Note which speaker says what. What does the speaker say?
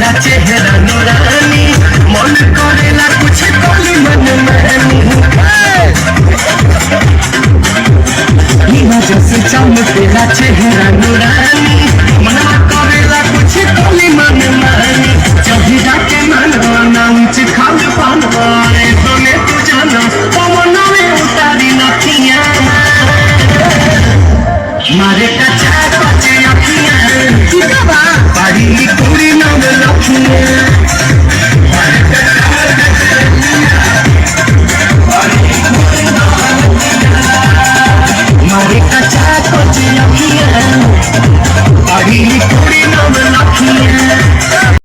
Speaker 1: तेरा चेहरा नूरानी मन करेला कुछ कोली मन मानी जैसे चमकेला चेहरा नूरानी मन करेला कुछ कोली मन मानी जभी जाके मनवाना उच खाल पानवाए तोने तू जाना पवन में उतारी नथिया मारे कच्चा कच्चे अखियां बाड़ी पूरी नाम लखियां मारे कच्चा कच्चे अखियां बाड़ी पूरी नाम लखियां।